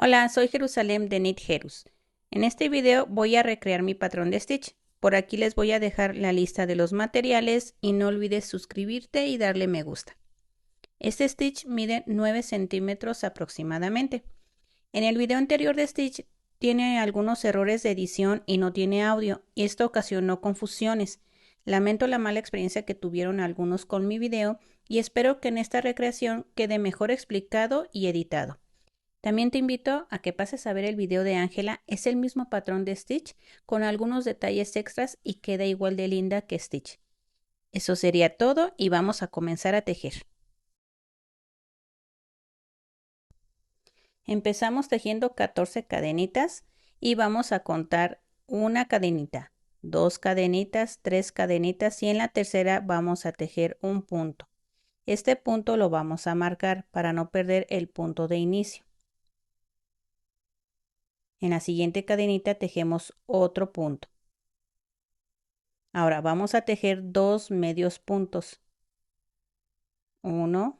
Hola, soy Jerusalén de Knit Jerus. En este video voy a recrear mi patrón de Stitch. Por aquí les voy a dejar la lista de los materiales y no olvides suscribirte y darle me gusta. Este Stitch mide 9 centímetros aproximadamente. En el video anterior de Stitch tiene algunos errores de edición y no tiene audio, y esto ocasionó confusiones. Lamento la mala experiencia que tuvieron algunos con mi video y espero que en esta recreación quede mejor explicado y editado. También te invito a que pases a ver el video de Ángela, es el mismo patrón de Stitch con algunos detalles extras y queda igual de linda que Stitch. Eso sería todo y vamos a comenzar a tejer. Empezamos tejiendo 14 cadenitas y vamos a contar una cadenita, dos cadenitas, tres cadenitas y en la tercera vamos a tejer un punto. Este punto lo vamos a marcar para no perder el punto de inicio. En la siguiente cadenita tejemos otro punto. Ahora vamos a tejer dos medios puntos. Uno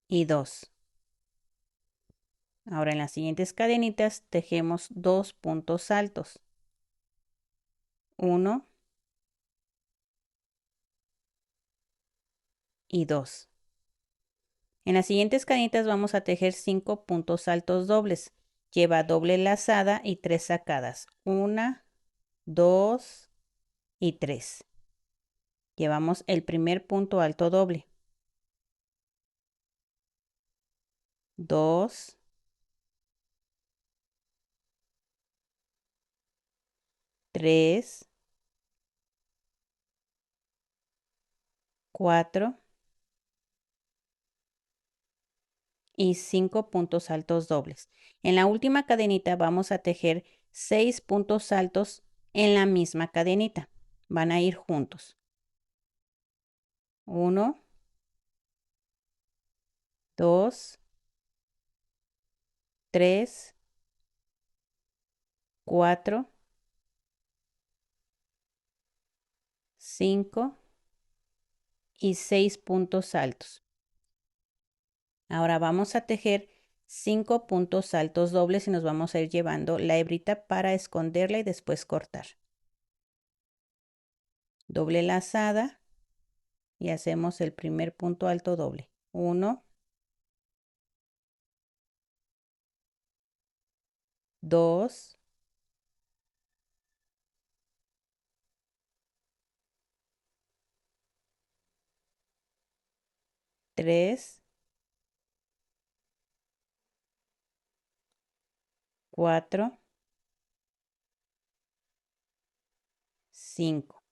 y dos. Ahora en las siguientes cadenitas tejemos dos puntos altos. Uno y dos. En las siguientes cadenitas vamos a tejer 5 puntos altos dobles. Lleva doble lazada y 3 sacadas. 1, 2 y 3. Llevamos el primer punto alto doble. 2, 3, 4 y 5 puntos altos dobles. En la última cadenita vamos a tejer 6 puntos altos en la misma cadenita. Van a ir juntos. 1, 2, 3, 4, 5 y 6 puntos altos. Ahora vamos a tejer 5 puntos altos dobles y nos vamos a ir llevando la hebrita para esconderla y después cortar. Doble lazada y hacemos el primer punto alto doble. 1, 2, 3, 4, 5.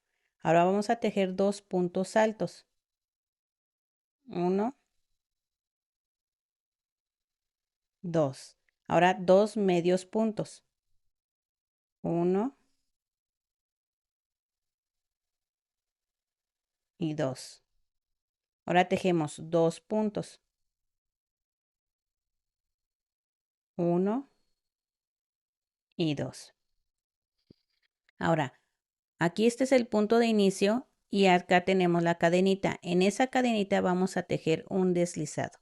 Ahora vamos a tejer dos puntos altos. 1, 2. Ahora dos medios puntos. 1 y 2. Ahora tejemos dos puntos. 1 y 2. Ahora, aquí este es el punto de inicio y acá tenemos la cadenita. En esa cadenita vamos a tejer un deslizado.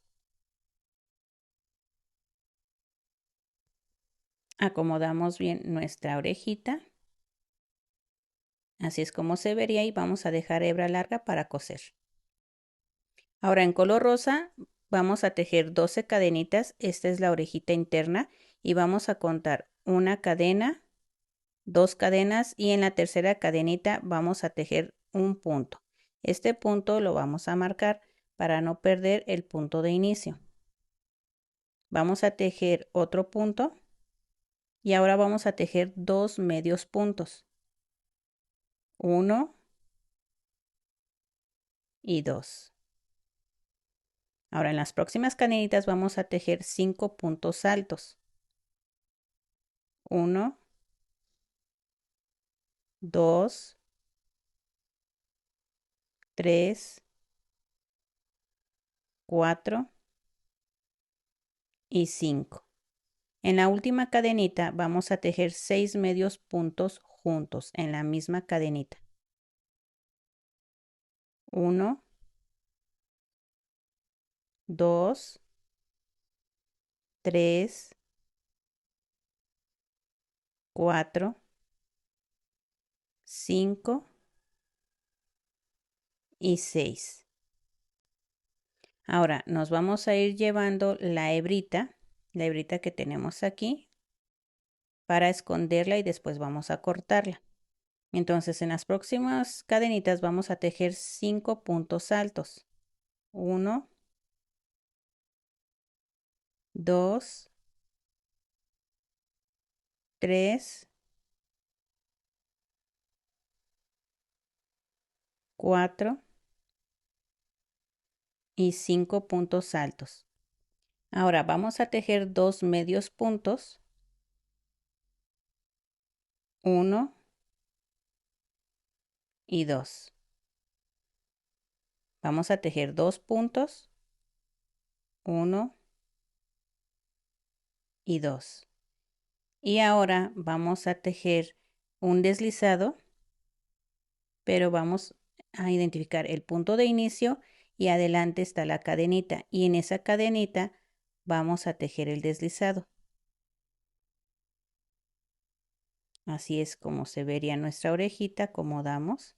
Acomodamos bien nuestra orejita. Así es como se vería y vamos a dejar hebra larga para coser. Ahora en color rosa vamos a tejer 12 cadenitas. Esta es la orejita interna y vamos a contar una cadena, dos cadenas y en la tercera cadenita vamos a tejer un punto. Este punto lo vamos a marcar para no perder el punto de inicio. Vamos a tejer otro punto y ahora vamos a tejer dos medios puntos. 1 y 2. Ahora en las próximas cadenitas vamos a tejer 5 puntos altos. 1, 2, 3, 4 y 5. En la última cadenita vamos a tejer 6 medios puntos juntos en la misma cadenita. 1, 2, 3, 4, 5 y 6. Ahora nos vamos a ir llevando la hebrita que tenemos aquí para esconderla y después vamos a cortarla. Entonces en las próximas cadenitas vamos a tejer 5 puntos altos. 1, 2, 3, 4 y 5 puntos altos. Ahora vamos a tejer 2 medios puntos. 1 y 2. Vamos a tejer 2 puntos. 1 y 2. Y ahora vamos a tejer un deslizado, pero vamos a identificar el punto de inicio y adelante está la cadenita. Y en esa cadenita vamos a tejer el deslizado. Así es como se vería nuestra orejita, acomodamos.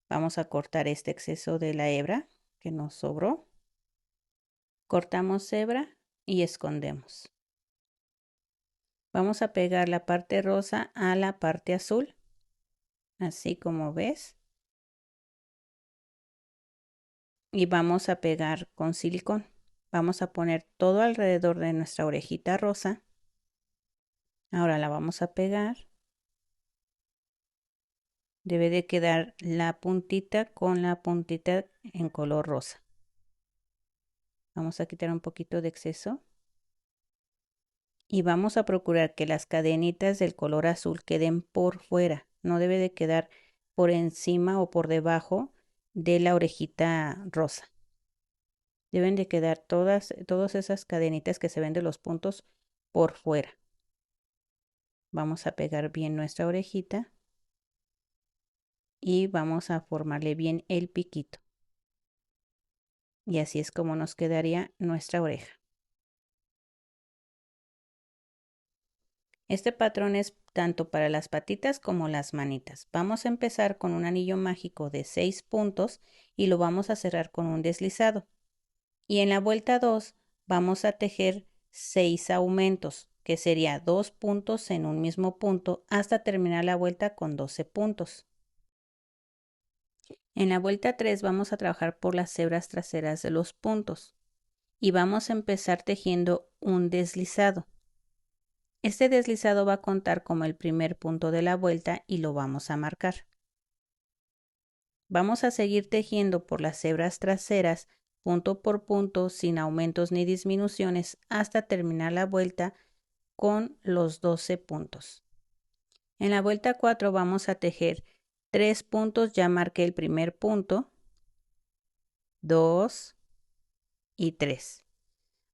Vamos a cortar este exceso de la hebra que nos sobró. Cortamos hebra y escondemos. Vamos a pegar la parte rosa a la parte azul, así como ves. Y vamos a pegar con silicón. Vamos a poner todo alrededor de nuestra orejita rosa. Ahora la vamos a pegar. Debe de quedar la puntita con la puntita en color rosa. Vamos a quitar un poquito de exceso. Y vamos a procurar que las cadenitas del color azul queden por fuera. No debe de quedar por encima o por debajo de la orejita rosa. Deben de quedar todas esas cadenitas que se ven de los puntos por fuera. Vamos a pegar bien nuestra orejita y vamos a formarle bien el piquito. Y así es como nos quedaría nuestra oreja. Este patrón es tanto para las patitas como las manitas. Vamos a empezar con un anillo mágico de 6 puntos y lo vamos a cerrar con un deslizado. Y en la vuelta 2 vamos a tejer 6 aumentos, que sería 2 puntos en un mismo punto hasta terminar la vuelta con 12 puntos. En la vuelta 3 vamos a trabajar por las hebras traseras de los puntos y vamos a empezar tejiendo un deslizado. Este deslizado va a contar como el primer punto de la vuelta y lo vamos a marcar. Vamos a seguir tejiendo por las hebras traseras punto por punto sin aumentos ni disminuciones hasta terminar la vuelta con los 12 puntos. En la vuelta 4 vamos a tejer 3 puntos, ya marqué el primer punto, 2 y 3.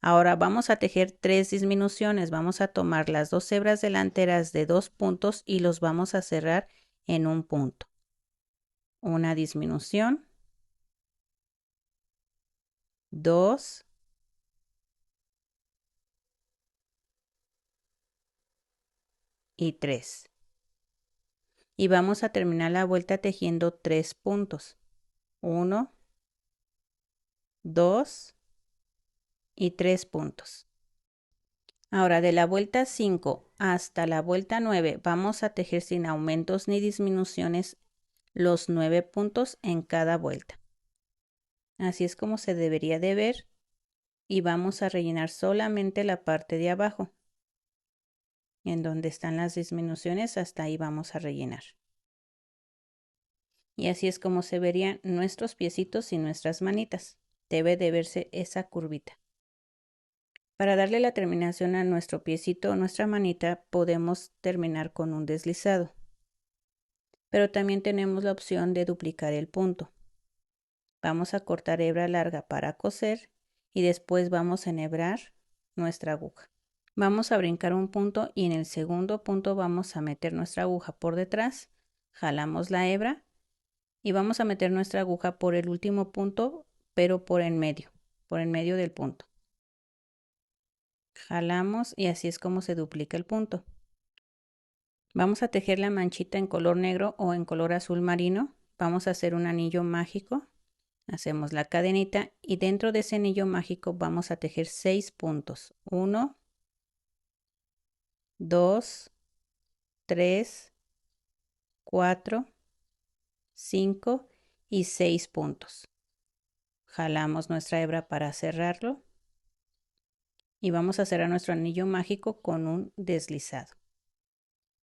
Ahora vamos a tejer 3 disminuciones. Vamos a tomar las 2 hebras delanteras de 2 puntos y los vamos a cerrar en un punto. Una disminución, 2 y 3. Y vamos a terminar la vuelta tejiendo 3 puntos. 1, 2 y 3 puntos. Ahora de la vuelta 5 hasta la vuelta 9 vamos a tejer sin aumentos ni disminuciones los 9 puntos en cada vuelta. Así es como se debería de ver y vamos a rellenar solamente la parte de abajo. En donde están las disminuciones, hasta ahí vamos a rellenar. Y así es como se verían nuestros piecitos y nuestras manitas. Debe de verse esa curvita. Para darle la terminación a nuestro piecito o nuestra manita, podemos terminar con un deslizado. Pero también tenemos la opción de duplicar el punto. Vamos a cortar hebra larga para coser y después vamos a enhebrar nuestra aguja. Vamos a brincar un punto y en el segundo punto vamos a meter nuestra aguja por detrás, jalamos la hebra y vamos a meter nuestra aguja por el último punto, pero por en medio del punto. Jalamos y así es como se duplica el punto. Vamos a tejer la manchita en color negro o en color azul marino. Vamos a hacer un anillo mágico. Hacemos la cadenita y dentro de ese anillo mágico vamos a tejer 6 puntos. 1, 2, 3, 4, 5 y 6 puntos. Jalamos nuestra hebra para cerrarlo y vamos a cerrar nuestro anillo mágico con un deslizado.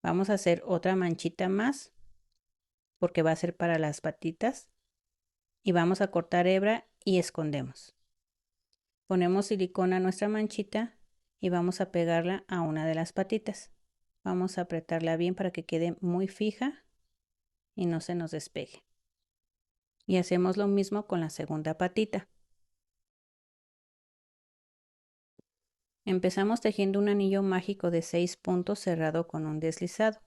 Vamos a hacer otra manchita más porque va a ser para las patitas y vamos a cortar hebra y escondemos. Ponemos silicona a nuestra manchita y vamos a pegarla a una de las patitas. Vamos a apretarla bien para que quede muy fija y no se nos despegue. Y hacemos lo mismo con la segunda patita. Empezamos tejiendo un anillo mágico de 6 puntos cerrado con un deslizado.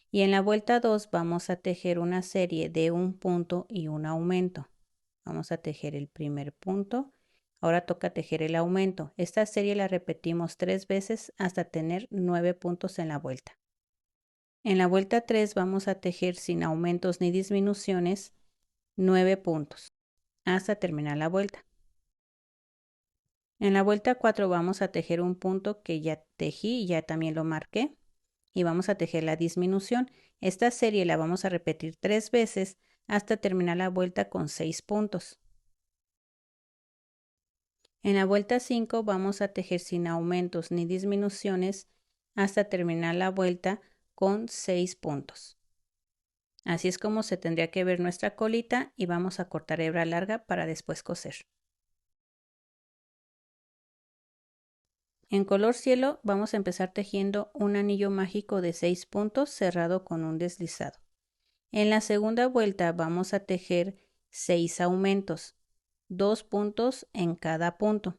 Y en la vuelta 2 vamos a tejer una serie de un punto y un aumento. Vamos a tejer el primer punto. Ahora toca tejer el aumento. Esta serie la repetimos 3 veces hasta tener 9 puntos en la vuelta. En la vuelta 3 vamos a tejer sin aumentos ni disminuciones 9 puntos hasta terminar la vuelta. En la vuelta 4 vamos a tejer un punto que ya tejí y ya también lo marqué y vamos a tejer la disminución. Esta serie la vamos a repetir 3 veces hasta terminar la vuelta con 6 puntos. En la vuelta 5 vamos a tejer sin aumentos ni disminuciones hasta terminar la vuelta con 6 puntos. Así es como se tendría que ver nuestra colita y vamos a cortar hebra larga para después coser. En color cielo vamos a empezar tejiendo un anillo mágico de 6 puntos cerrado con un deslizado. En la segunda vuelta vamos a tejer 6 aumentos, 2 puntos en cada punto,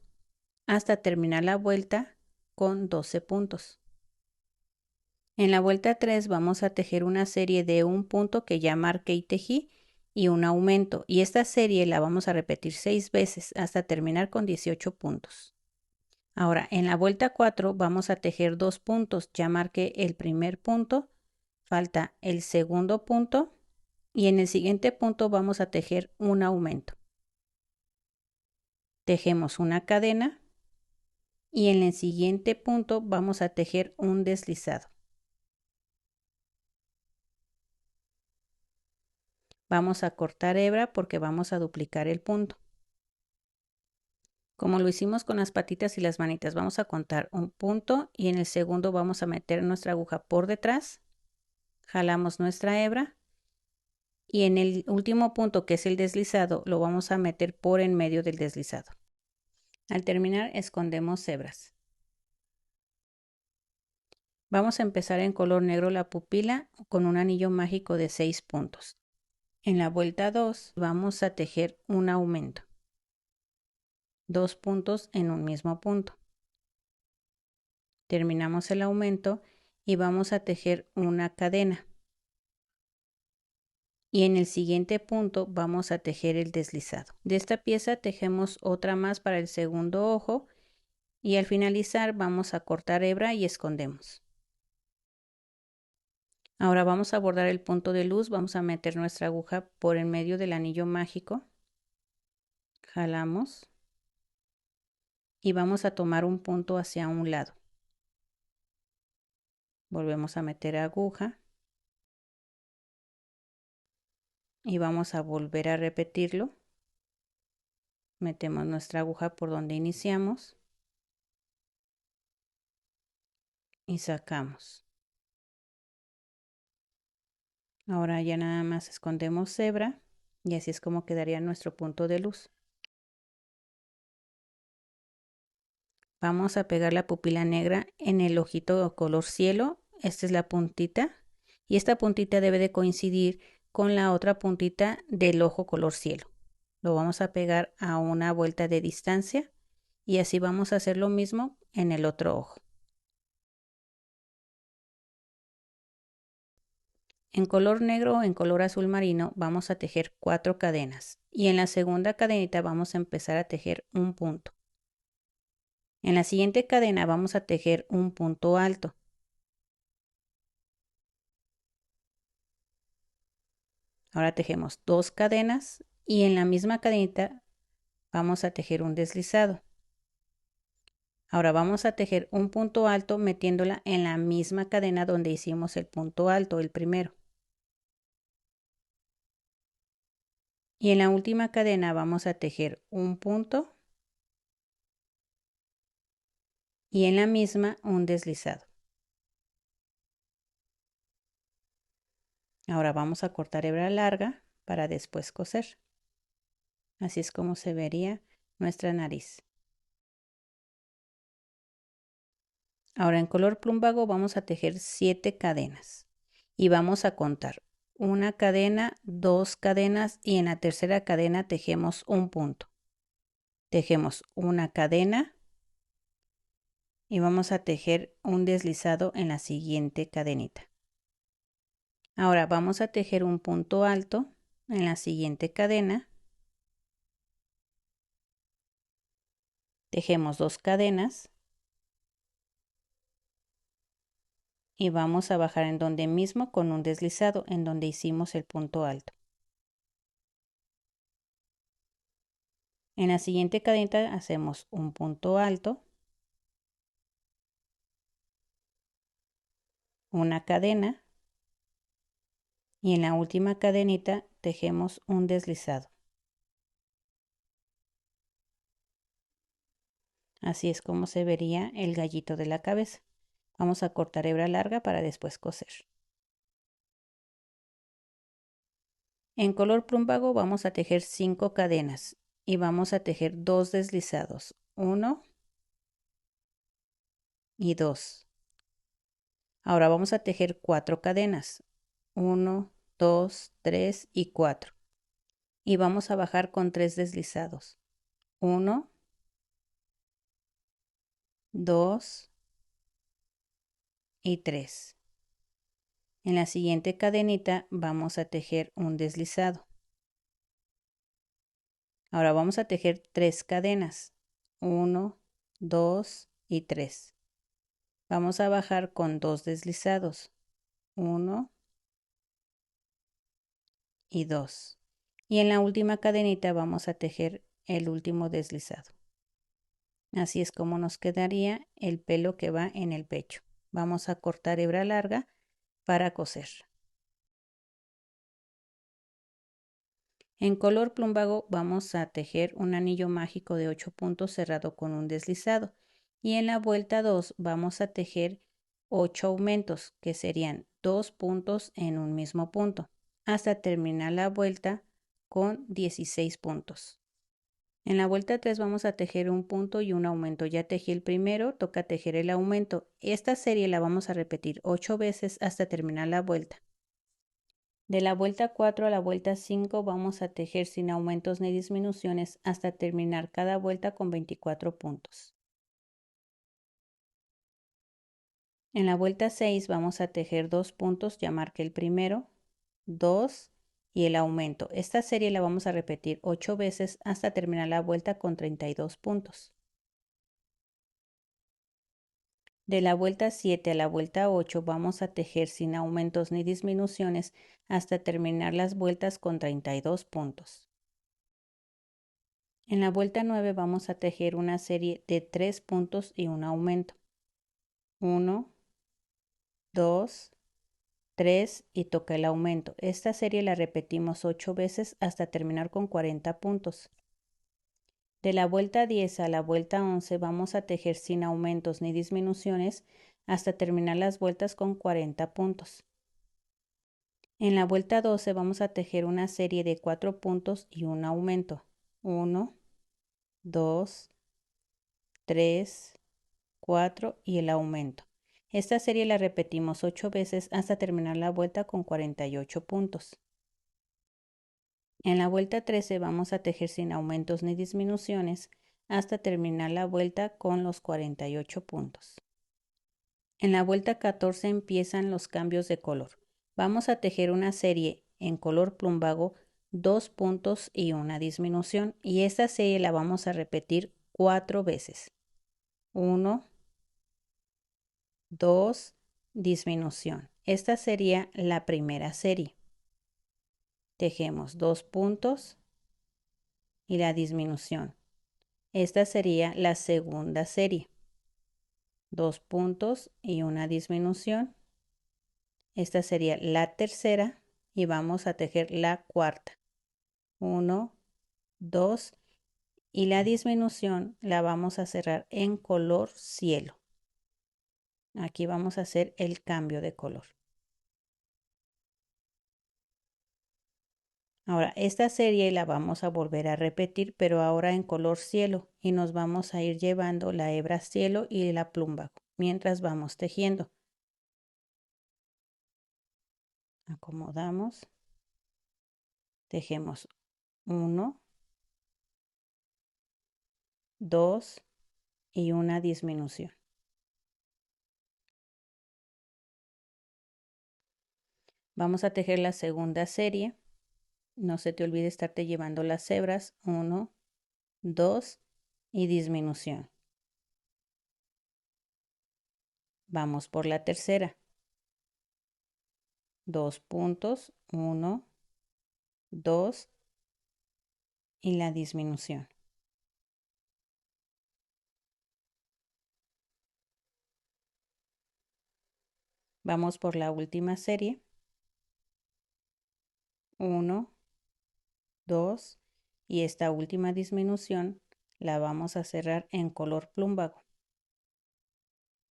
hasta terminar la vuelta con 12 puntos. En la vuelta 3 vamos a tejer una serie de un punto que ya marqué y tejí y un aumento, y esta serie la vamos a repetir 6 veces hasta terminar con 18 puntos. Ahora, en la vuelta 4 vamos a tejer 2 puntos. Ya marqué el primer punto, falta el segundo punto y en el siguiente punto vamos a tejer un aumento. Tejemos una cadena y en el siguiente punto vamos a tejer un deslizado. Vamos a cortar hebra porque vamos a duplicar el punto. Como lo hicimos con las patitas y las manitas, vamos a contar un punto y en el segundo vamos a meter nuestra aguja por detrás, jalamos nuestra hebra y en el último punto, que es el deslizado, lo vamos a meter por en medio del deslizado. Al terminar, escondemos hebras. Vamos a empezar en color negro la pupila con un anillo mágico de 6 puntos. En la vuelta 2 vamos a tejer un aumento. 2 puntos en un mismo punto. Terminamos el aumento y vamos a tejer una cadena. Y en el siguiente punto vamos a tejer el deslizado. De esta pieza tejemos otra más para el segundo ojo y al finalizar vamos a cortar hebra y escondemos. Ahora vamos a bordar el punto de luz, vamos a meter nuestra aguja por en medio del anillo mágico, jalamos y vamos a tomar un punto hacia un lado. Volvemos a meter aguja y vamos a volver a repetirlo. Metemos nuestra aguja por donde iniciamos y sacamos. Ahora ya nada más escondemos hebra y así es como quedaría nuestro punto de luz. Vamos a pegar la pupila negra en el ojito color cielo. Esta es la puntita y esta puntita debe de coincidir con la otra puntita del ojo color cielo. Lo vamos a pegar a una vuelta de distancia y así vamos a hacer lo mismo en el otro ojo. En color negro o en color azul marino vamos a tejer 4 cadenas y en la segunda cadenita vamos a empezar a tejer un punto. En la siguiente cadena vamos a tejer un punto alto. Ahora tejemos 2 cadenas y en la misma cadenita vamos a tejer un deslizado. Ahora vamos a tejer un punto alto metiéndola en la misma cadena donde hicimos el punto alto, el primero. Y en la última cadena vamos a tejer un punto y en la misma un deslizado. Ahora vamos a cortar hebra larga para después coser. Así es como se vería nuestra nariz. Ahora en color plumbago vamos a tejer 7 cadenas y vamos a contar una cadena, 2 cadenas y en la tercera cadena tejemos un punto. Tejemos una cadena y vamos a tejer un deslizado en la siguiente cadenita. Ahora vamos a tejer un punto alto en la siguiente cadena. Tejemos 2 cadenas y vamos a bajar en donde mismo con un deslizado en donde hicimos el punto alto. En la siguiente cadena hacemos un punto alto, una cadena y en la última cadenita tejemos un deslizado. Así es como se vería el gallito de la cabeza. Vamos a cortar hebra larga para después coser. En color plumbago vamos a tejer 5 cadenas y vamos a tejer 2 deslizados, 1 y 2. Ahora vamos a tejer 4 cadenas, 1, 2, 3 y 4. Y vamos a bajar con 3 deslizados, 1, 2 y 3. En la siguiente cadenita vamos a tejer un deslizado. Ahora vamos a tejer 3 cadenas, 1, 2 y 3. Vamos a bajar con 2 deslizados, 1 y 2. Y en la última cadenita vamos a tejer el último deslizado. Así es como nos quedaría el pelo que va en el pecho. Vamos a cortar hebra larga para coser. En color plumbago vamos a tejer un anillo mágico de 8 puntos cerrado con un deslizado y en la vuelta 2 vamos a tejer 8 aumentos que serían 2 puntos en un mismo punto hasta terminar la vuelta con 16 puntos. En la vuelta 3 vamos a tejer un punto y un aumento. Ya tejí el primero, toca tejer el aumento. Esta serie la vamos a repetir 8 veces hasta terminar la vuelta. De la vuelta 4 a la vuelta 5 vamos a tejer sin aumentos ni disminuciones hasta terminar cada vuelta con 24 puntos. En la vuelta 6 vamos a tejer 2 puntos, ya marqué el primero, 2 y el aumento. Esta serie la vamos a repetir 8 veces hasta terminar la vuelta con 32 puntos. De la vuelta 7 a la vuelta 8 vamos a tejer sin aumentos ni disminuciones hasta terminar las vueltas con 32 puntos. En la vuelta 9 vamos a tejer una serie de 3 puntos y un aumento. 1, 2, 3 y toca el aumento. Esta serie la repetimos 8 veces hasta terminar con 40 puntos. De la vuelta 10 a la vuelta 11 vamos a tejer sin aumentos ni disminuciones hasta terminar las vueltas con 40 puntos. En la vuelta 12 vamos a tejer una serie de 4 puntos y un aumento. 1, 2, 3, 4 y el aumento. Esta serie la repetimos 8 veces hasta terminar la vuelta con 48 puntos. En la vuelta 13 vamos a tejer sin aumentos ni disminuciones hasta terminar la vuelta con los 48 puntos. En la vuelta 14 empiezan los cambios de color. Vamos a tejer una serie en color plumbago, 2 puntos y una disminución y esta serie la vamos a repetir 4 veces. 1, 2, disminución. Esta sería la primera serie. Tejemos 2 puntos y la disminución. Esta sería la segunda serie. 2 puntos y una disminución. Esta sería la tercera y vamos a tejer la cuarta. 1, 2 y la disminución la vamos a cerrar en color cielo. Aquí vamos a hacer el cambio de color. Ahora, esta serie la vamos a volver a repetir, pero ahora en color cielo, y nos vamos a ir llevando la hebra cielo y la plumbago mientras vamos tejiendo. Acomodamos, tejemos 1, 2 y una disminución. Vamos a tejer la segunda serie. No se te olvide estarte llevando las hebras. 1, 2 y disminución. Vamos por la tercera. 2 puntos, 1, 2 y la disminución. Vamos por la última serie. 1, 2 y esta última disminución la vamos a cerrar en color plumbago.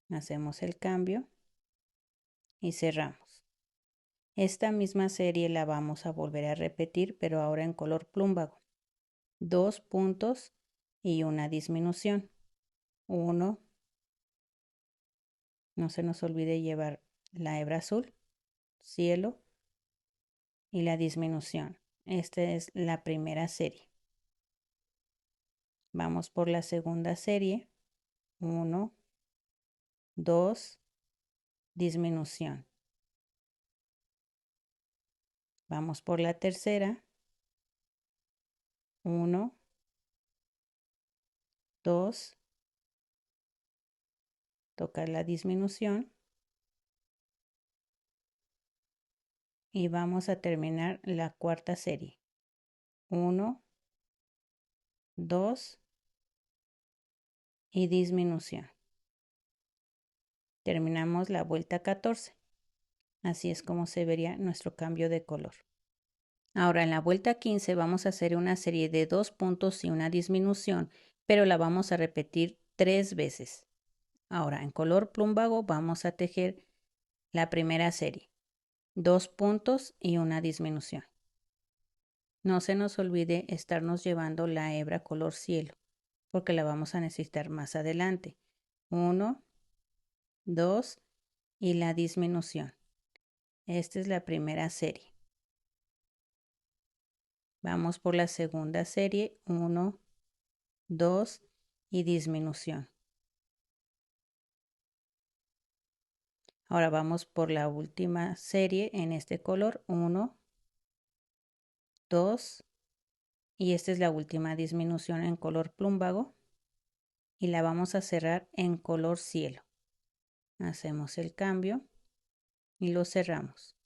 Hacemos el cambio y cerramos. Esta misma serie la vamos a volver a repetir, pero ahora en color plumbago. 2 puntos y una disminución. 1, no se nos olvide llevar la hebra azul, cielo y la disminución. Esta es la primera serie. Vamos por la segunda serie. 1, 2, disminución. Vamos por la tercera. 1, 2, tocar la disminución. Y vamos a terminar la cuarta serie. 1, 2 y disminución. Terminamos la vuelta 14. Así es como se vería nuestro cambio de color. Ahora en la vuelta 15 vamos a hacer una serie de 2 puntos y una disminución, pero la vamos a repetir 3 veces. Ahora en color plumbago vamos a tejer la primera serie. 2 puntos y una disminución. No se nos olvide estarnos llevando la hebra color cielo, porque la vamos a necesitar más adelante. 1, 2 y la disminución. Esta es la primera serie. Vamos por la segunda serie. 1, 2 y disminución. Ahora vamos por la última serie en este color. 1, 2 y esta es la última disminución en color plumbago y la vamos a cerrar en color cielo. Hacemos el cambio y lo cerramos.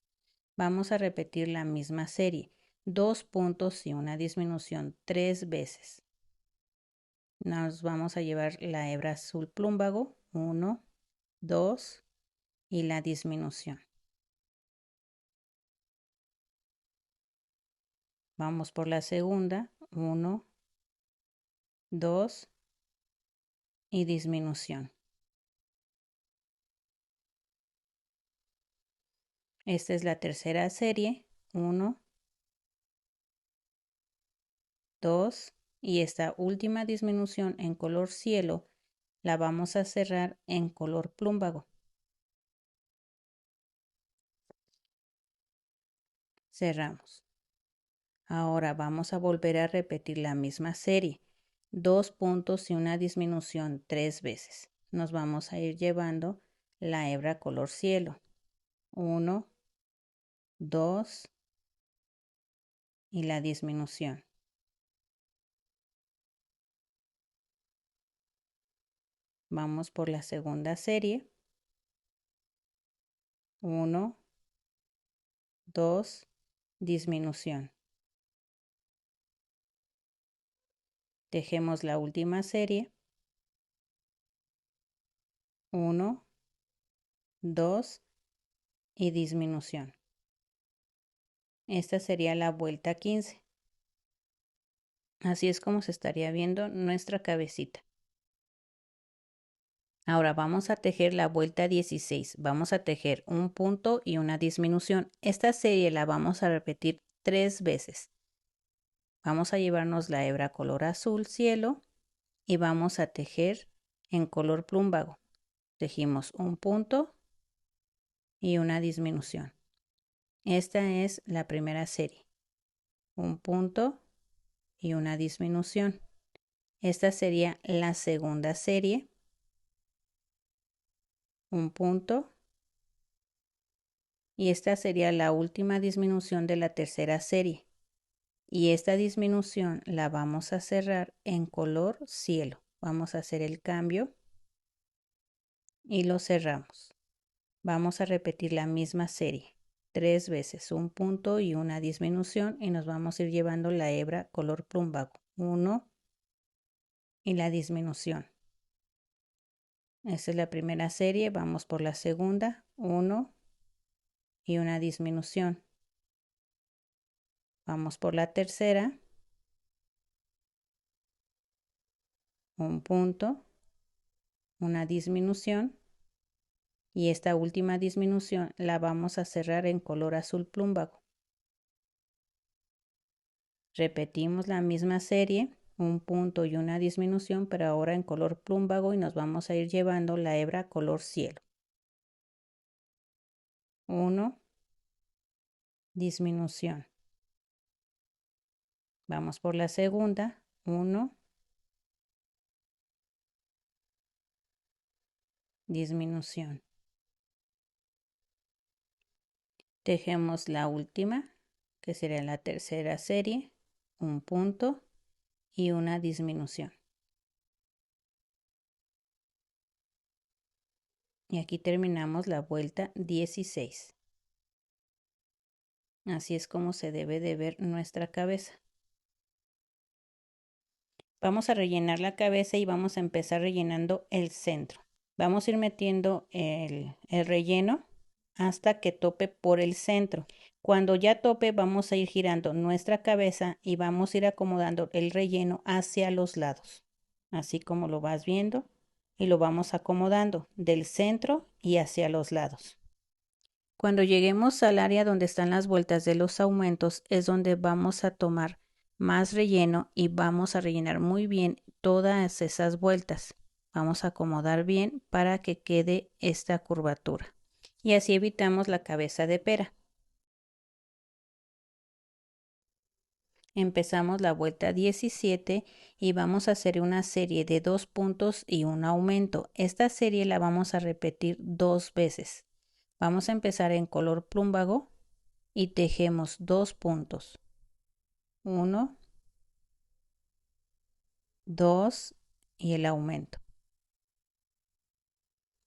Vamos a repetir la misma serie, 2 puntos y una disminución 3 veces. Nos vamos a llevar la hebra azul plumbago, 1, 2 y la disminución. Vamos por la segunda, 1, 2 y disminución. Esta es la tercera serie, 1, 2 y esta última disminución en color cielo la vamos a cerrar en color plumbago. Cerramos. Ahora vamos a volver a repetir la misma serie, 2 puntos y una disminución 3 veces. Nos vamos a ir llevando la hebra color cielo. 1, 2 y la disminución. Vamos por la segunda serie. 1, 2, disminución. Tejemos la última serie. 1, 2 y disminución. Esta sería la vuelta 15. Así es como se estaría viendo nuestra cabecita. Ahora vamos a tejer la vuelta 16. Vamos a tejer un punto y una disminución. Esta serie la vamos a repetir 3 veces. Vamos a llevarnos la hebra color azul cielo y vamos a tejer en color plumbago. Tejimos un punto y una disminución. Esta es la primera serie. Un punto y una disminución. Esta sería la segunda serie. Un punto. Y esta sería la última disminución de la tercera serie. Y esta disminución la vamos a cerrar en color cielo. Vamos a hacer el cambio y lo cerramos. Vamos a repetir la misma serie 3 veces, un punto y una disminución, y nos vamos a ir llevando la hebra color plumbago. 1 y la disminución. Esta es la primera serie, vamos por la segunda, 1 y una disminución. Vamos por la tercera, un punto, una disminución, y esta última disminución la vamos a cerrar en color azul plumbago. Repetimos la misma serie, un punto y una disminución, pero ahora en color plumbago, y nos vamos a ir llevando la hebra color cielo. 1, disminución. Vamos por la segunda, 1, disminución. Tejemos la última, que será la tercera serie, un punto y una disminución. Y aquí terminamos la vuelta 16. Así es como se debe de ver nuestra cabeza. Vamos a rellenar la cabeza y vamos a empezar rellenando el centro. Vamos a ir metiendo el relleno hasta que tope por el centro. Cuando ya tope, vamos a ir girando nuestra cabeza y vamos a ir acomodando el relleno hacia los lados, así como lo vas viendo, y lo vamos acomodando del centro y hacia los lados. Cuando lleguemos al área donde están las vueltas de los aumentos, es donde vamos a tomar más relleno y vamos a rellenar muy bien todas esas vueltas. Vamos a acomodar bien para que quede esta curvatura. Y así evitamos la cabeza de pera. Empezamos la vuelta 17 y vamos a hacer una serie de 2 puntos y un aumento. Esta serie la vamos a repetir 2 veces. Vamos a empezar en color plumbago y tejemos 2 puntos. 1, 2 y el aumento.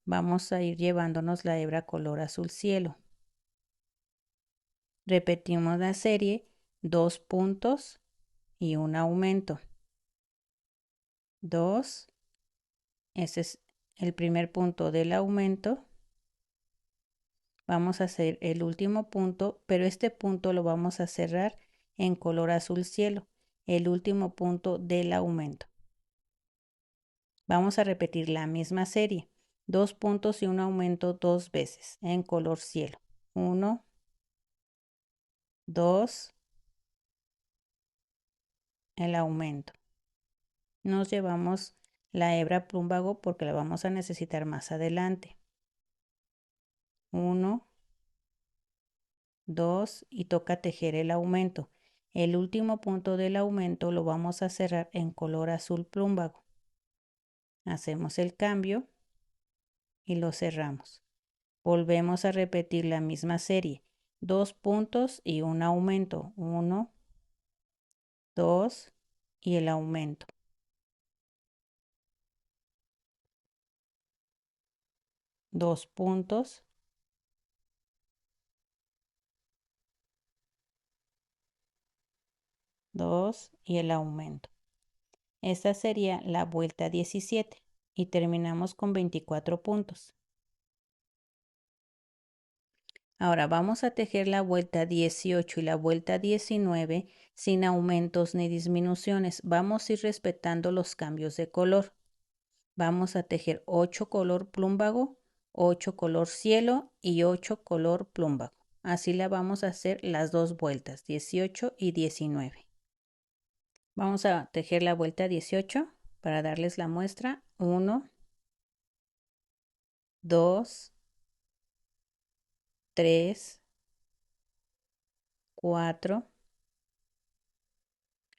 Vamos a ir llevándonos la hebra color azul cielo. Repetimos la serie, 2 puntos y un aumento. 2, ese es el primer punto del aumento. Vamos a hacer el último punto, pero este punto lo vamos a cerrar en color azul cielo, el último punto del aumento. Vamos a repetir la misma serie, 2 puntos y un aumento 2 veces en color cielo. 1, 2, el aumento. Nos llevamos la hebra plumbago porque la vamos a necesitar más adelante. 1, 2 y toca tejer el aumento. El último punto del aumento lo vamos a cerrar en color azul plumbago. Hacemos el cambio y lo cerramos. Volvemos a repetir la misma serie. 2 puntos y un aumento. 1, 2 y el aumento. 2 puntos, 2 y el aumento. Esta sería la vuelta 17 y terminamos con 24 puntos. Ahora vamos a tejer la vuelta 18 y la vuelta 19 sin aumentos ni disminuciones. Vamos a ir respetando los cambios de color. Vamos a tejer 8 color plumbago, 8 color cielo y 8 color plumbago. Así la vamos a hacer las dos vueltas, 18 y 19. Vamos a tejer la vuelta 18 para darles la muestra. 1, 2, 3, 4,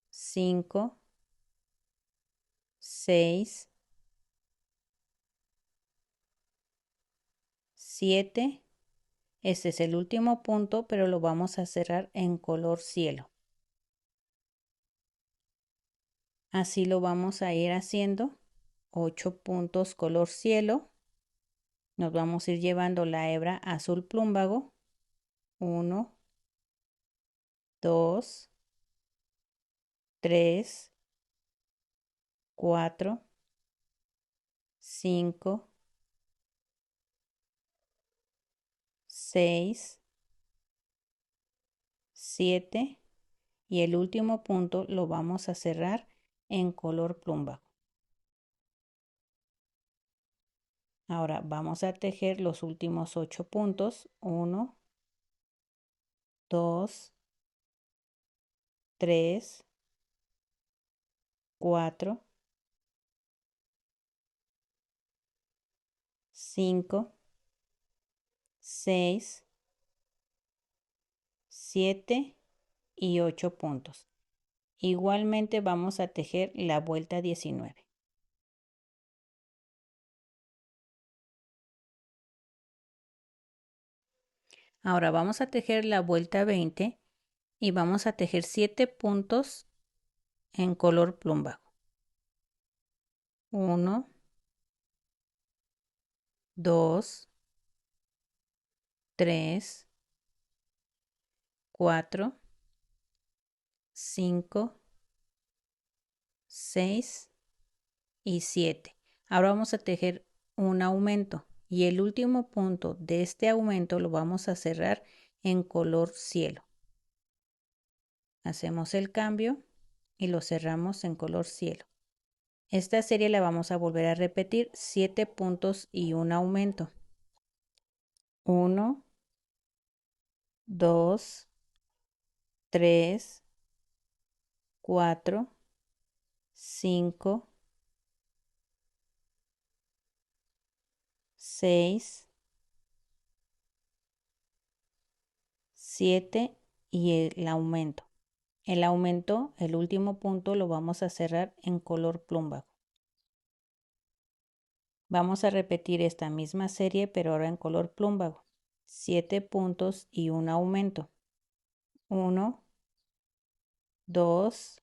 5, 6, 7. Este es el último punto, pero lo vamos a cerrar en color cielo. Así lo vamos a ir haciendo. 8 puntos color cielo. Nos vamos a ir llevando la hebra azul plumbago. 1, 2, 3, 4, 5, 6, 7 y el último punto lo vamos a cerrar en color plumbago. Ahora vamos a tejer los últimos 8 puntos. 1, 2, 3, 4, 5, 6, 7 y 8 puntos. Igualmente vamos a tejer la vuelta 19. Ahora vamos a tejer la vuelta 20 y vamos a tejer 7 puntos en color plumbago. 1, 2, 3, 4, 5, 6 y 7. Ahora vamos a tejer un aumento y el último punto de este aumento lo vamos a cerrar en color cielo. Hacemos el cambio y lo cerramos en color cielo. Esta serie la vamos a volver a repetir, 7 puntos y un aumento. 1, 2, 3, 4, 5, 6, 7 y el aumento. El aumento, el último punto, lo vamos a cerrar en color plumbago. Vamos a repetir esta misma serie, pero ahora en color plumbago. 7 puntos y un aumento. 1, 2,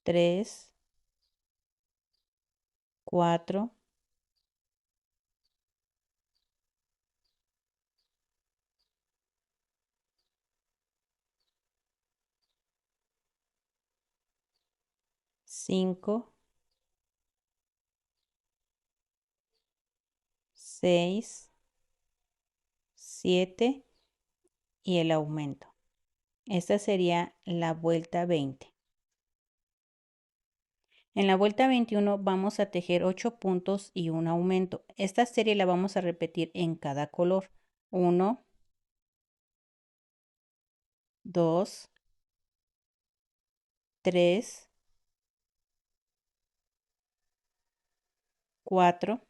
3, 4, 5, 6, 7 y el aumento. Esta sería la vuelta 20. En la vuelta 21 vamos a tejer 8 puntos y un aumento. Esta serie la vamos a repetir en cada color. 1, 2, 3, 4,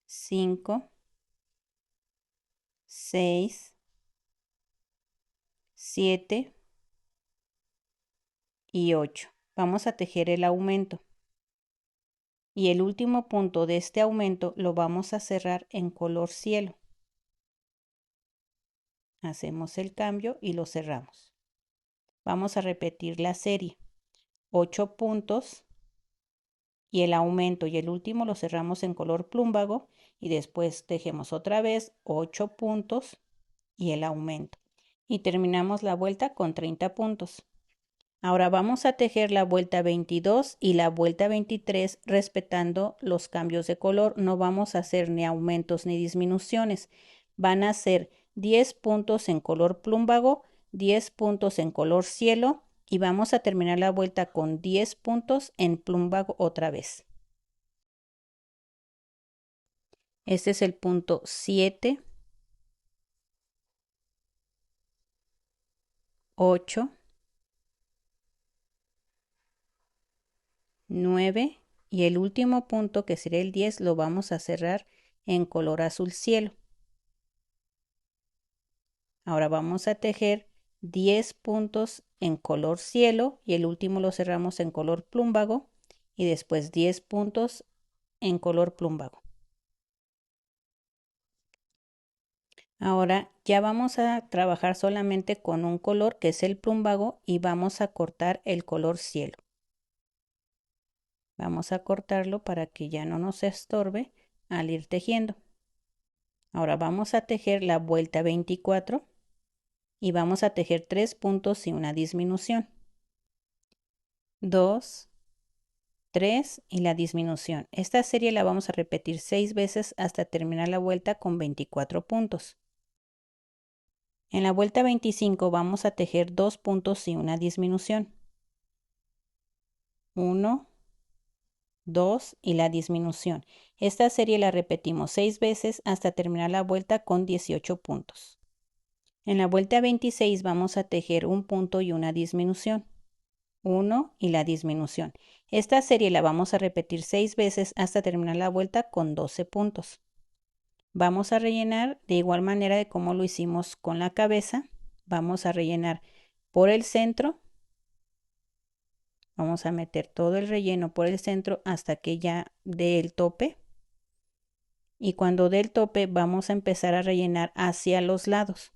5, 6, 7 y 8. Vamos a tejer el aumento. Y el último punto de este aumento lo vamos a cerrar en color cielo. Hacemos el cambio y lo cerramos. Vamos a repetir la serie. 8 puntos y el aumento y el último lo cerramos en color plumbago y después tejemos otra vez 8 puntos y el aumento y terminamos la vuelta con 30 puntos. Ahora vamos a tejer la vuelta 22 y la vuelta 23 respetando los cambios de color. No vamos a hacer ni aumentos ni disminuciones. Van a ser 10 puntos en color plumbago, 10 puntos en color cielo y vamos a terminar la vuelta con 10 puntos en plumbago otra vez. Este es el punto 7, 8, 9 y el último punto que sería el 10 lo vamos a cerrar en color azul cielo. Ahora vamos a tejer 10 puntos en color cielo y el último lo cerramos en color plumbago y después 10 puntos en color plumbago. Ahora ya vamos a trabajar solamente con un color que es el plumbago y vamos a cortar el color cielo. Vamos a cortarlo para que ya no nos estorbe al ir tejiendo. Ahora vamos a tejer la vuelta 24 y vamos a tejer 3 puntos y una disminución. 2, 3 y la disminución. Esta serie la vamos a repetir 6 veces hasta terminar la vuelta con 24 puntos. En la vuelta 25 vamos a tejer 2 puntos y una disminución. 1, 2 y la disminución. Esta serie la repetimos 6 veces hasta terminar la vuelta con 18 puntos. En la vuelta 26 vamos a tejer un punto y una disminución. 1 y la disminución. Esta serie la vamos a repetir 6 veces hasta terminar la vuelta con 12 puntos. Vamos a rellenar de igual manera de como lo hicimos con la cabeza. Vamos a rellenar por el centro. Vamos a meter todo el relleno por el centro hasta que ya dé el tope. Y cuando dé el tope vamos a empezar a rellenar hacia los lados.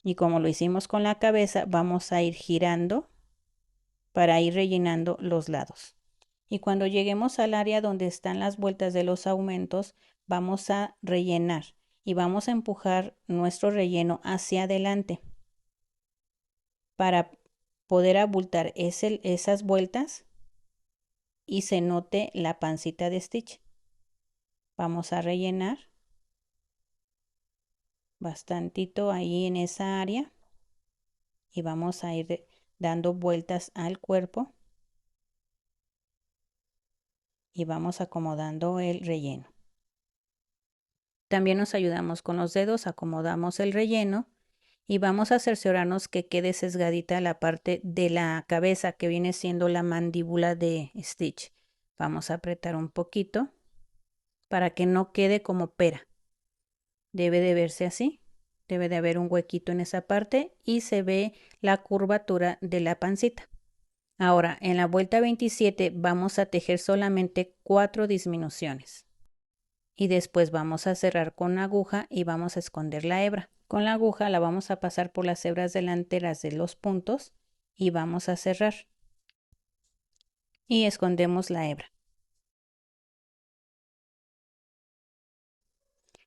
Y como lo hicimos con la cabeza, vamos a ir girando para ir rellenando los lados. Y cuando lleguemos al área donde están las vueltas de los aumentos, vamos a rellenar y vamos a empujar nuestro relleno hacia adelante para poder abultar esas vueltas y se note la pancita de stitch. Vamos a rellenar bastantito ahí en esa área y vamos a ir dando vueltas al cuerpo y vamos acomodando el relleno. También nos ayudamos con los dedos, acomodamos el relleno y vamos a cerciorarnos que quede sesgadita la parte de la cabeza que viene siendo la mandíbula de Stitch. Vamos a apretar un poquito para que no quede como pera. Debe de verse así, debe de haber un huequito en esa parte y se ve la curvatura de la pancita. Ahora, en la vuelta 27 vamos a tejer solamente 4 disminuciones. Y después vamos a cerrar con aguja y vamos a esconder la hebra. Con la aguja la vamos a pasar por las hebras delanteras de los puntos y vamos a cerrar. Y escondemos la hebra.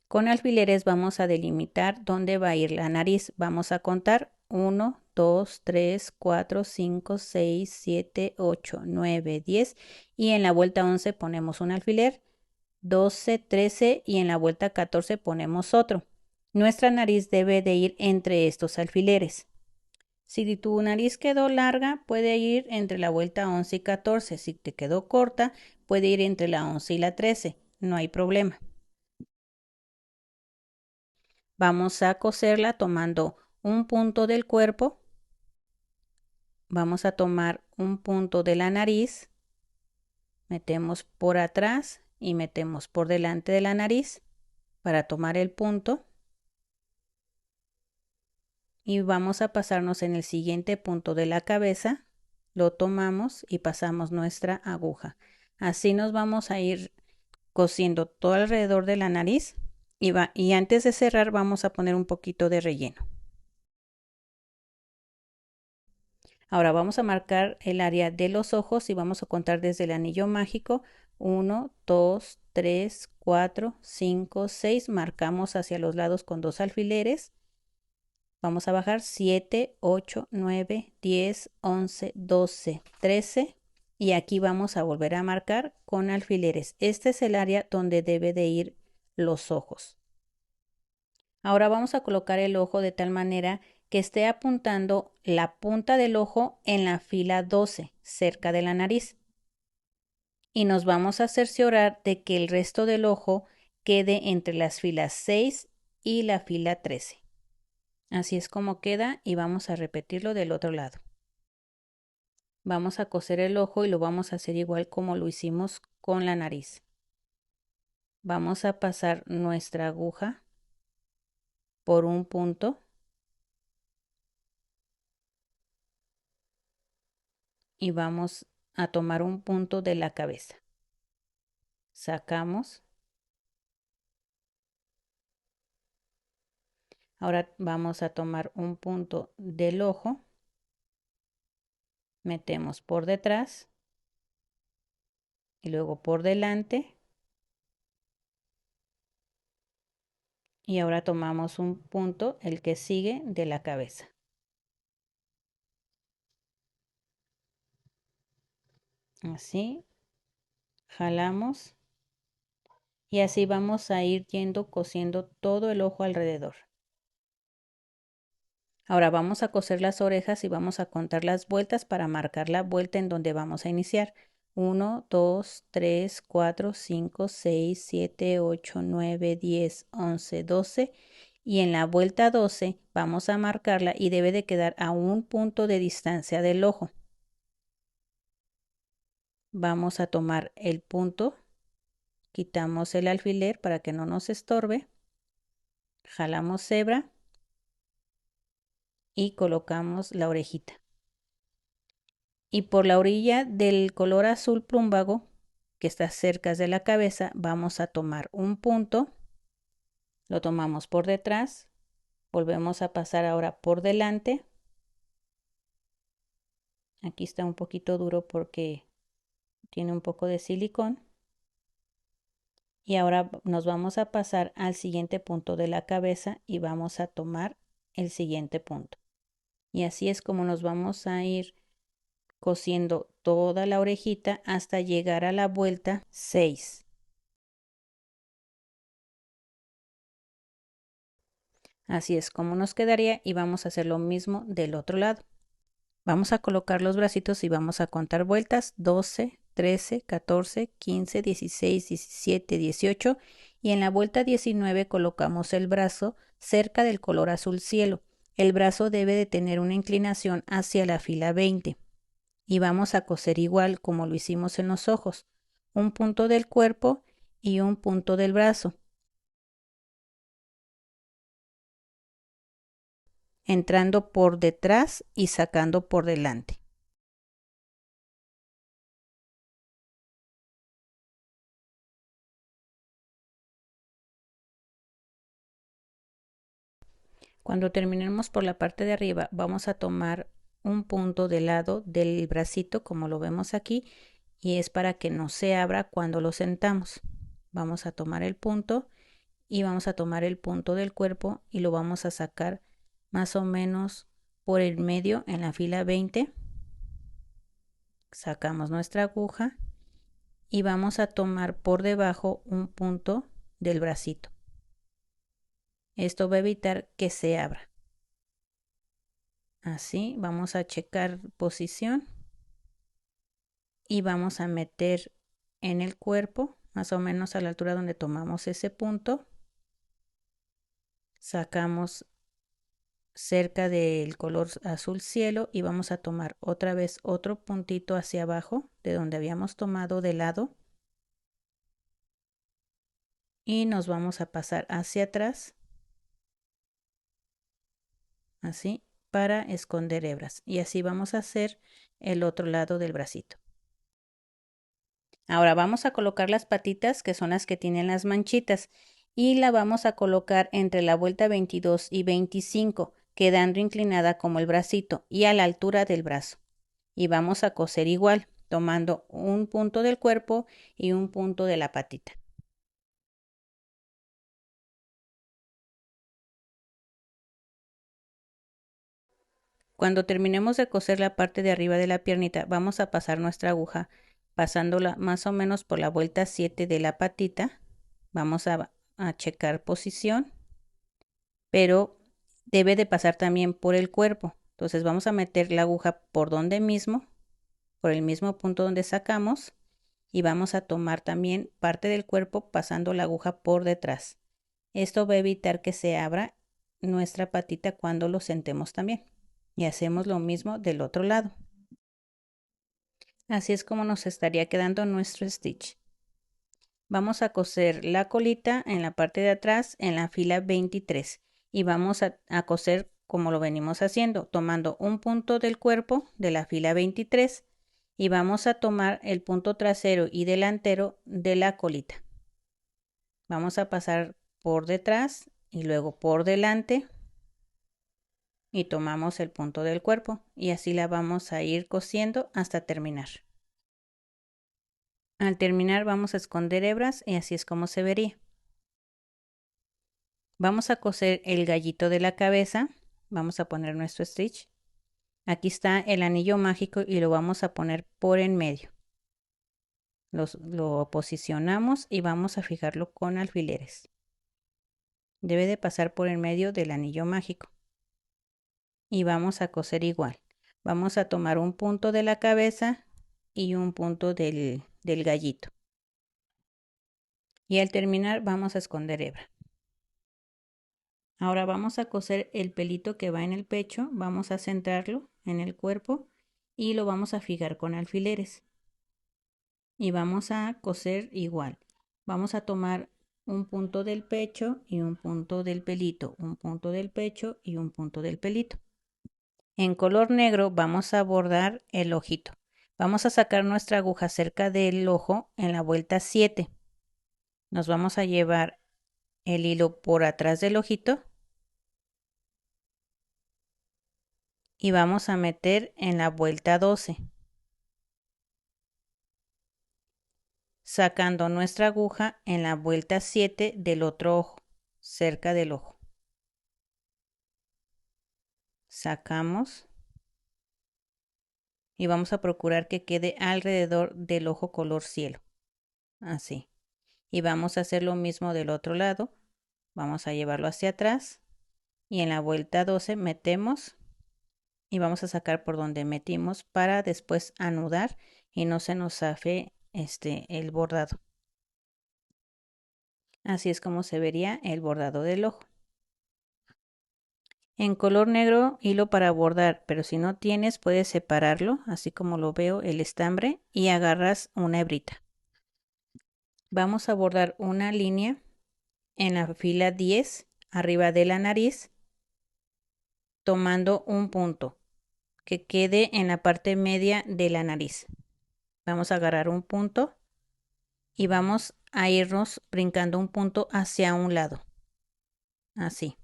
Con alfileres vamos a delimitar dónde va a ir la nariz. Vamos a contar 1, 2, 3, 4, 5, 6, 7, 8, 9, 10 y en la vuelta 11 ponemos un alfiler, 12, 13 y en la vuelta 14 ponemos otro. Nuestra nariz debe de ir entre estos alfileres. Si tu nariz quedó larga, puede ir entre la vuelta 11 y 14. Si te quedó corta, puede ir entre la 11 y la 13. No hay problema. Vamos a coserla tomando un punto del cuerpo. Vamos a tomar un punto de la nariz. Metemos por atrás y metemos por delante de la nariz para tomar el punto. Y vamos a pasarnos en el siguiente punto de la cabeza, lo tomamos y pasamos nuestra aguja. Así nos vamos a ir cosiendo todo alrededor de la nariz y antes de cerrar vamos a poner un poquito de relleno. Ahora vamos a marcar el área de los ojos y vamos a contar desde el anillo mágico. 1, 2, 3, 4, 5, 6. Marcamos hacia los lados con 2 alfileres. Vamos a bajar 7, 8, 9, 10, 11, 12, 13. Y aquí vamos a volver a marcar con alfileres. Este es el área donde debe de ir los ojos. Ahora vamos a colocar el ojo de tal manera que esté apuntando la punta del ojo en la fila 12, cerca de la nariz. Y nos vamos a cerciorar de que el resto del ojo quede entre las filas 6 y la fila 13. Así es como queda y vamos a repetirlo del otro lado. Vamos a coser el ojo y lo vamos a hacer igual como lo hicimos con la nariz. Vamos a pasar nuestra aguja por un punto y vamos a tomar un punto de la cabeza. Sacamos. Ahora vamos a tomar un punto del ojo. Metemos por detrás y luego por delante. Y ahora tomamos un punto, el que sigue de la cabeza. Así. Jalamos. Y así vamos a ir yendo cosiendo todo el ojo alrededor. Ahora vamos a coser las orejas y vamos a contar las vueltas para marcar la vuelta en donde vamos a iniciar. 1, 2, 3, 4, 5, 6, 7, 8, 9, 10, 11, 12. Y en la vuelta 12 vamos a marcarla y debe de quedar a un punto de distancia del ojo. Vamos a tomar el punto, quitamos el alfiler para que no nos estorbe, jalamos hebra y colocamos la orejita. Y por la orilla del color azul plumbago que está cerca de la cabeza vamos a tomar un punto, lo tomamos por detrás, volvemos a pasar ahora por delante. Aquí está un poquito duro porque tiene un poco de silicón. Y ahora nos vamos a pasar al siguiente punto de la cabeza y vamos a tomar el siguiente punto. Y así es como nos vamos a ir cosiendo toda la orejita hasta llegar a la vuelta 6. Así es como nos quedaría y vamos a hacer lo mismo del otro lado. Vamos a colocar los bracitos y vamos a contar vueltas 12, 13, 14, 15, 16, 17, 18 y en la vuelta 19 colocamos el brazo cerca del color azul cielo. El brazo debe de tener una inclinación hacia la fila 20 y vamos a coser igual como lo hicimos en los ojos, un punto del cuerpo y un punto del brazo, entrando por detrás y sacando por delante. Cuando terminemos por la parte de arriba, vamos a tomar un punto del lado del bracito, como lo vemos aquí, y es para que no se abra cuando lo sentamos. Vamos a tomar el punto y vamos a tomar el punto del cuerpo y lo vamos a sacar más o menos por el medio en la fila 20. Sacamos nuestra aguja y vamos a tomar por debajo un punto del bracito. Esto va a evitar que se abra. Así vamos a checar posición y vamos a meter en el cuerpo más o menos a la altura donde tomamos ese punto. Sacamos cerca del color azul cielo y vamos a tomar otra vez otro puntito hacia abajo de donde habíamos tomado de lado y nos vamos a pasar hacia atrás así para esconder hebras y así vamos a hacer el otro lado del bracito. Ahora vamos a colocar las patitas que son las que tienen las manchitas y la vamos a colocar entre la vuelta 22 y 25 quedando inclinada como el bracito y a la altura del brazo. y vamos a coser igual, tomando un punto del cuerpo y un punto de la patita. Cuando terminemos de coser la parte de arriba de la piernita, vamos a pasar nuestra aguja pasándola más o menos por la vuelta 7 de la patita. Vamos a checar posición, pero debe de pasar también por el cuerpo. Entonces vamos a meter la aguja por donde mismo, por el mismo punto donde sacamos, y vamos a tomar también parte del cuerpo pasando la aguja por detrás. Esto va a evitar que se abra nuestra patita cuando lo sentemos también. Y hacemos lo mismo del otro lado. Así es como nos estaría quedando nuestro stitch. Vamos a coser la colita en la parte de atrás en la fila 23 y vamos a coser como lo venimos haciendo, tomando un punto del cuerpo de la fila 23 y vamos a tomar el punto trasero y delantero de la colita. Vamos a pasar por detrás y luego por delante y tomamos el punto del cuerpo y así la vamos a ir cosiendo hasta terminar. Al terminar vamos a esconder hebras y así es como se vería. Vamos a coser el gallito de la cabeza. Vamos a poner nuestro stitch. Aquí está el anillo mágico y lo vamos a poner por en medio. Lo posicionamos y vamos a fijarlo con alfileres. Debe de pasar por en medio del anillo mágico. Y vamos a coser igual. Vamos a tomar un punto de la cabeza y un punto del gallito. Y al terminar vamos a esconder hebra. Ahora vamos a coser el pelito que va en el pecho, vamos a centrarlo en el cuerpo y lo vamos a fijar con alfileres. Y vamos a coser igual. Vamos a tomar un punto del pecho y un punto del pelito, un punto del pecho y un punto del pelito. En color negro vamos a bordar el ojito. Vamos a sacar nuestra aguja cerca del ojo en la vuelta 7. Nos vamos a llevar el hilo por atrás del ojito y vamos a meter en la vuelta 12, sacando nuestra aguja en la vuelta 7 del otro ojo, cerca del ojo. Sacamos y vamos a procurar que quede alrededor del ojo color cielo, así. Y vamos a hacer lo mismo del otro lado. Vamos a llevarlo hacia atrás y en la vuelta 12 metemos y vamos a sacar por donde metimos para después anudar y no se nos zafe el bordado. Así es como se vería el bordado del ojo. En color negro, hilo para bordar, pero si no tienes puedes separarlo, así como lo veo, el estambre, y agarras una hebrita. Vamos a bordar una línea en la fila 10 arriba de la nariz, tomando un punto que quede en la parte media de la nariz. Vamos a agarrar un punto y vamos a irnos brincando un punto hacia un lado, así.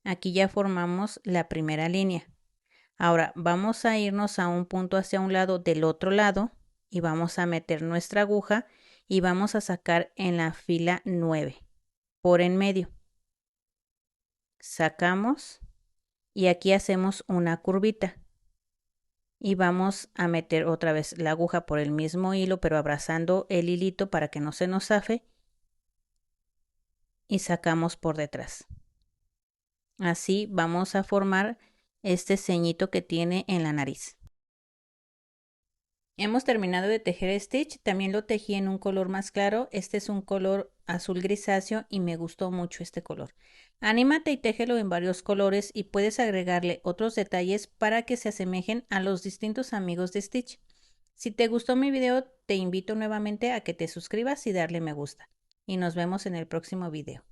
Aquí ya formamos la primera línea. Ahora vamos a irnos a un punto hacia un lado del otro lado y vamos a meter nuestra aguja y vamos a sacar en la fila 9 por en medio. Sacamos y aquí hacemos una curvita y vamos a meter otra vez la aguja por el mismo hilo pero abrazando el hilito para que no se nos zafe y sacamos por detrás. Así vamos a formar este ceñito que tiene en la nariz. Hemos terminado de tejer stitch, también lo tejí en un color más claro, este es un color azul grisáceo y me gustó mucho este color. Anímate y téjelo en varios colores y puedes agregarle otros detalles para que se asemejen a los distintos amigos de Stitch. Si te gustó mi video, te invito nuevamente a que te suscribas y darle me gusta. Y nos vemos en el próximo video.